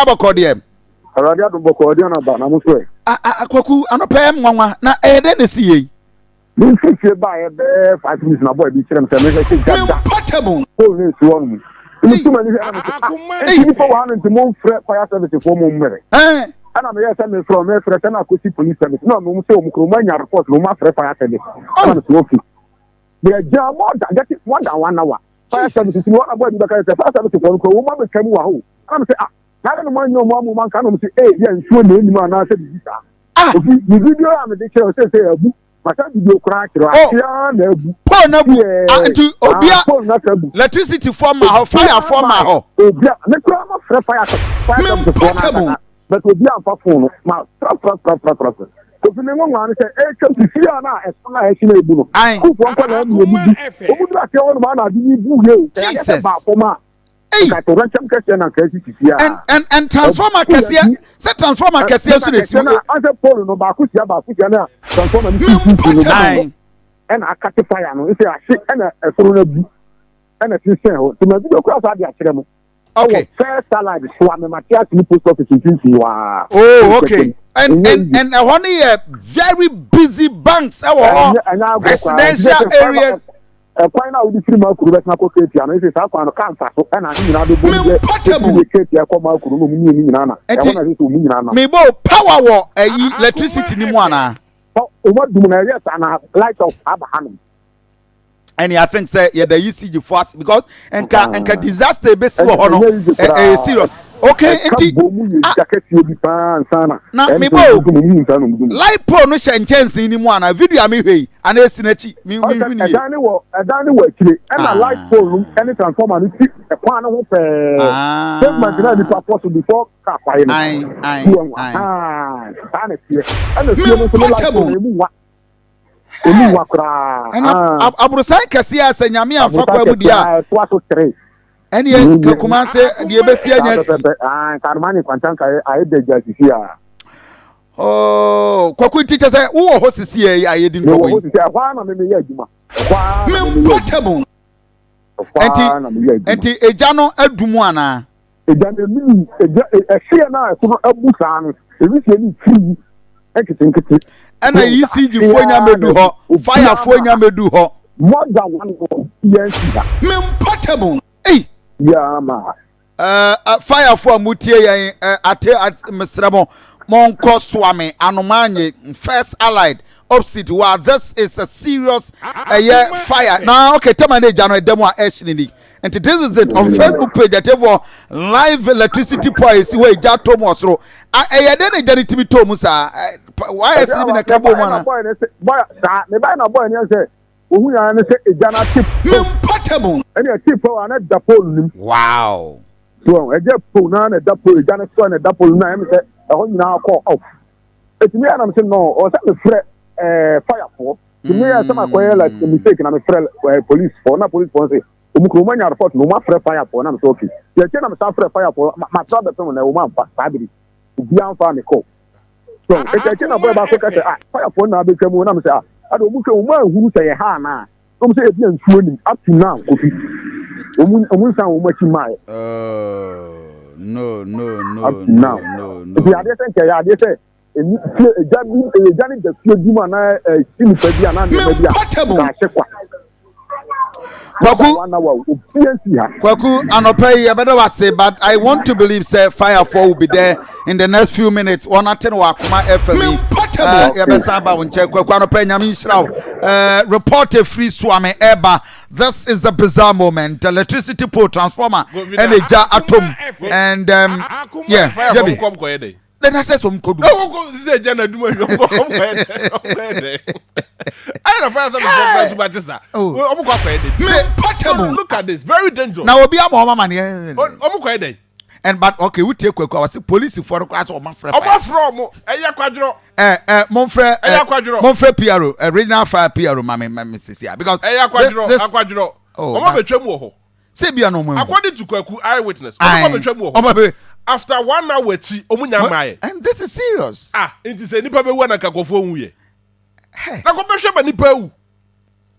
aboko dem. Awurade adoboko odi na ba na mo so e. Akwaku anopa nwanwa na de na si yi. Min fifie ba e be 5 minutes na boy bi kire me say me say jada. Portable. Oh ne si wonu. Ni tuma ni na me say. Akoma. Ni for one nti mo frɛ fire service for mo mmere. Ana me say me from me frɛ na akosi police service. No me say o mo kro ma nya report no ma frɛ fire service. Ana me so office. They are more than 1 hour. Fire service is one about the fire service for the woman became wow. I'm say, I don't mind no more woman can say, hey, yeah, sure, name man, I said, the video I'm the chair say, my son video crack, electricity from my fire from my home. Fire, but we be on phone, my trust. So the name one say, "Eh, come to see na esona ehime ebu no." Who one call na ebu bi. Obu na say one man adi bu here. Jesus. Hey. Ka to rancham kese na kese tisia. And transformer kese. Say transformer kese so dey see. Na ase pole no ba ku sia na transformer ni no. And akate fire no. Say ahye na eforo na bu. And a tin ho. To na video cross adi akere mo. Okay. First salad Suame Matias ni post office in wa. Oh, okay. And one very busy banks residential areas. Quite now the 3 months could not go to and it is how can cancer so and I Mebo power war electricity ni mwana. What do yes and light of Abraham. And I think say the ECG fast because and disaster base serious. Okay, na me bo light pole no chance ni mu ana video me hwei ana esinachi me ni adani wo akire na light pole any transformer ni ti e kwa na ho pe pavement na ni pass before car fire no ana tie ana tie no so light pole emu wa kra abrusan kase asa nyame amfa kwa mu dia so 3 Any Akoma say the ebesi anyasi. Karmani kwantanka aide jasisia. Oh, kwaku teacher say wo ho sisi ayedi nko wo sisi kwa na me ye adwuma. Me portable. Enti eja no adumu ana. Eja me ehye na so abusa no. Ebisi ni free. Ekitinkiti. Ana ECG fo nya medu ho, fire fo nya medu ho. More than 1 year. Me portable. Hey. Yeah, ma. Fire for mutie yan ate mesremo monko Suame anomanye first allied opposite where this is a serious fire. Now okay tell me January demo actually and this is it on Facebook page that for live electricity price where jato mosro then jani timi to musa why is it in a cabo mana boy me buy na boy ni say ohu ya na say ejana tip portable any tip for na da pole. Wow. So e je pole na da pole ejana so na da pole na me say e ho nyina call off. Etimi na me say no o say me frɛ fire for to me say my call like mistake na me frɛ police for na police for say omukro manya report no ma frɛ fire for na me say okay ye che na me say frɛ fire for ma trouble person na o ma fa sabiri obi anfa me call so e che na boy ba so ka say fire for na be twam na me say ado omukro o ma huru say ha na o say e bi ansuo ni up to now kofi omun san o ma chi mai no the idea say ya idea say ejani the few duma na sini pedi ana na sekwa Kwaku anopai abeda wase but I want to believe say fire for will be there in the next few minutes on aten wa Akoma FM yabesa ba wonche kwaku anopai nyame nhyiraw report a free Suame eba. This is a bizarre moment. Electricity pole transformer and a jar atom and yeah. Then I said some code. This is a general doing. I don't find something. Oh, look at this. Very dangerous. Now, we'll be a mama man. And but okay, we take quick. I was police for the class of my friend. Monfre Piero, regional fire Piero, Mrs. Because according to Kwaku eyewitness, after 1 hour, and this is serious. It is a nipa be wana kakofo wuye. Na ko be hwe ba nipa wu.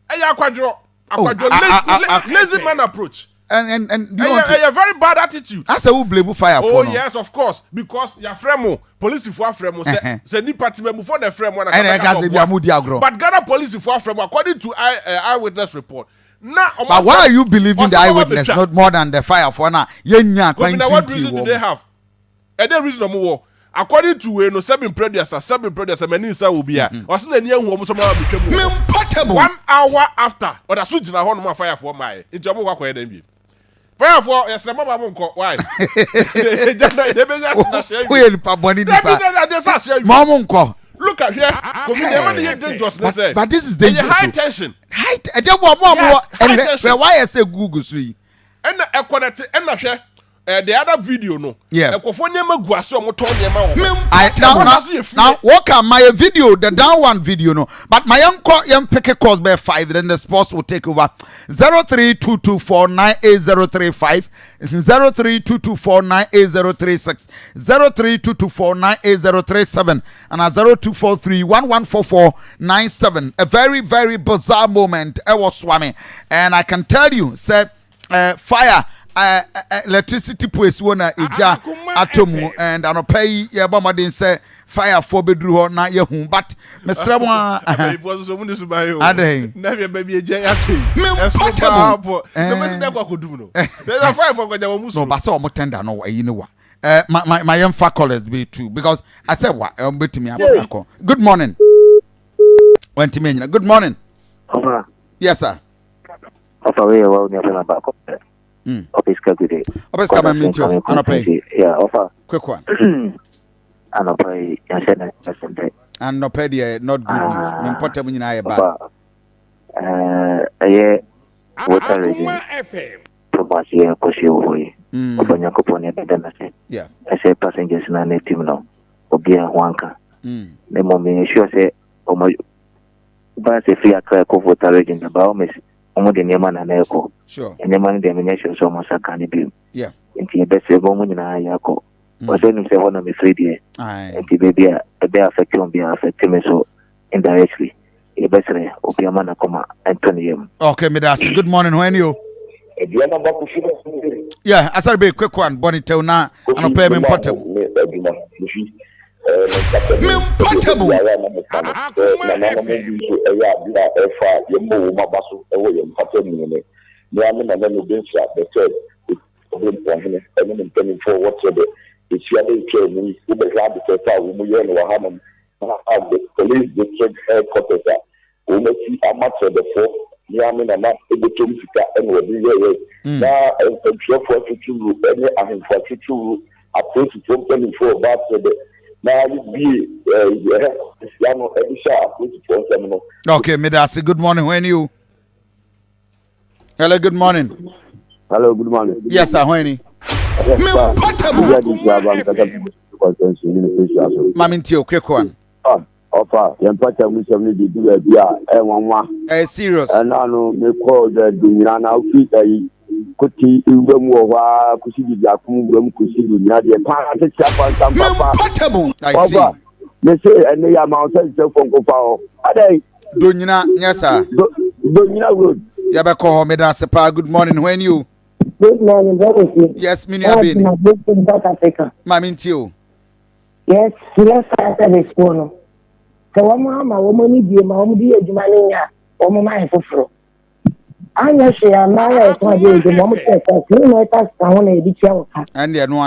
Eya akwadro lazy man approach. and you a very bad attitude. I say who blame fire for? Oh yes, of course, because your fremo police for fremo say ni party member for the fremo na. But Ghana police for fremo according to eyewitness report. Now, but why are you believing the eyewitness not more than the fire for now? What reason do they have? And the reason more. According to no seven predecessors, many say will be here. Was the near who almost 1 hour after, or the switch na one fire for my into a walk away. Fire for yes, my mom call why? Look at here. But this is dangerous. High tension. High tension. Why I say Google 3? And and the other video no. Yeah. Now what can my video, the down one video no. But my young pick calls by 5, then the sports will take over. 0322498035, 0322498036, 0322498037, and 0243114497. A very, very bizarre moment. I was Suame, and I can tell you, say, fire. Electricity place wona eja atomu and anopay ye ba modern say fire for bedru ho na ye hu but mesra mo adey na be baby eja atomu no mesi na kwa kodum no the fire for kwaja wo musu no ba say o tender no ayi ne wa my young faculties be true because I said what betimi abako. Good morning. Went me good morning. Yes sir. We are well near back. Okay, good day. Come and meet you. Yeah, offer. Quick one. And I'll pay and no pay the not good news. Important in I bad. What are you? Promotion, Koshi, open your coupon at the yeah. I say passengers in a native no. Obia Wanka. The moment sure say, oh my, but if you are clear of region about Miss. The Yaman and Echo. Sure. And the money domination so much I can't be. Yeah. And the best woman in Ayako. Was then say one of me 3 days. And the baby a bear affect you be affecting me so indirectly. A better Opiaman Akoma Anthony. Okay, Midasi. Good morning, when you? Yeah, I said be a quick one, Bonnie Tona, and a payment portable. Portable. Police district headquarters. We may see a match of the 4. Yamin and not able to and will be here. Now, and for 42, any and 42 approach to 24 about the. Now you be okay, Midasi. Good morning. When you? Hello. Good morning. Hello. Good morning. Yes, sir. When you? Mamintio, quick one. Offer. Yempata we need to do a beer. Serious. And I know they call the Dunana Fita. Kuti Ubemuwa, Kusi Yakum, Kusi, Nadia, portable. I see. They say, and they are mounted from Kofao. Are they? Dunina, yes, sir. Dunina Road. Yabako, Medasapa, good morning. When you? Good morning, brother. Yes, Minia Bin. South Africa. Mamintio. Yes, let's start at the school. So, my woman, be my own dear Jumania, or my fofro. I know she am married to the moment that I want to be child. And the no.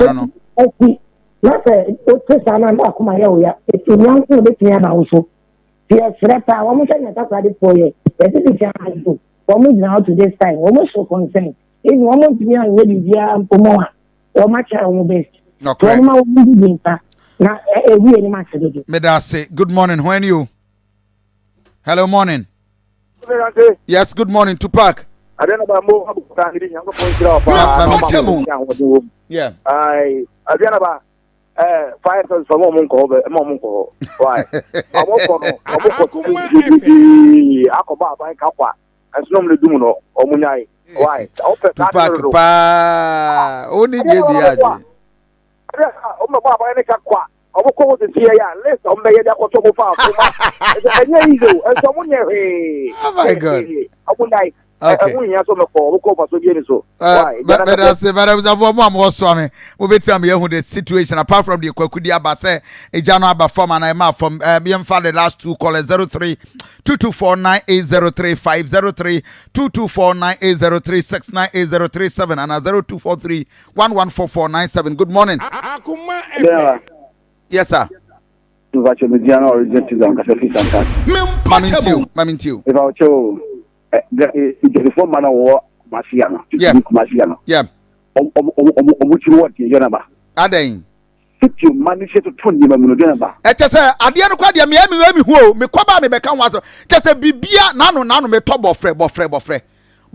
Not a person and Akoma area. It's a young to the piano also. Yes, Rapa, almost not ready for you. That is a do. Almost now to this time, almost so concerned. It's almost me and Lady Dia and Pomoa, or much our best. Okay. Now, we any much to do. Medase, good morning. When you? Hello, morning. Yes, good morning, Tupac. I don't know about more. Yeah. I don't know about 5 from Monco. Why? Akoma by Kappa, as normally do no, or Munai. Why? Tupac, only JB. Oh, my papa, any Kakwa. I will call the CIA. Let's obey that or so far. And someone here. Oh my God. I would like Okay. We have some call so again so. But I say, but I was a woman more Suame. We be tell me who the situation apart from the Kwakudi Abase, a Jano Abba form and I'm out from being found the last two callers 03 22498035 503 22498036 98037 and 0243 114497. Good morning. Yeah. Yes, sir. Vache mediano origin on Cafe Santa. Mamintiu. If I show the form man or Marciano. Yeah. Marciano. Yeah. Which what you know. Adain. If you manage to turn him a just say, I didn't quite me who me kwaba me become was just a bibia nano me top bofre.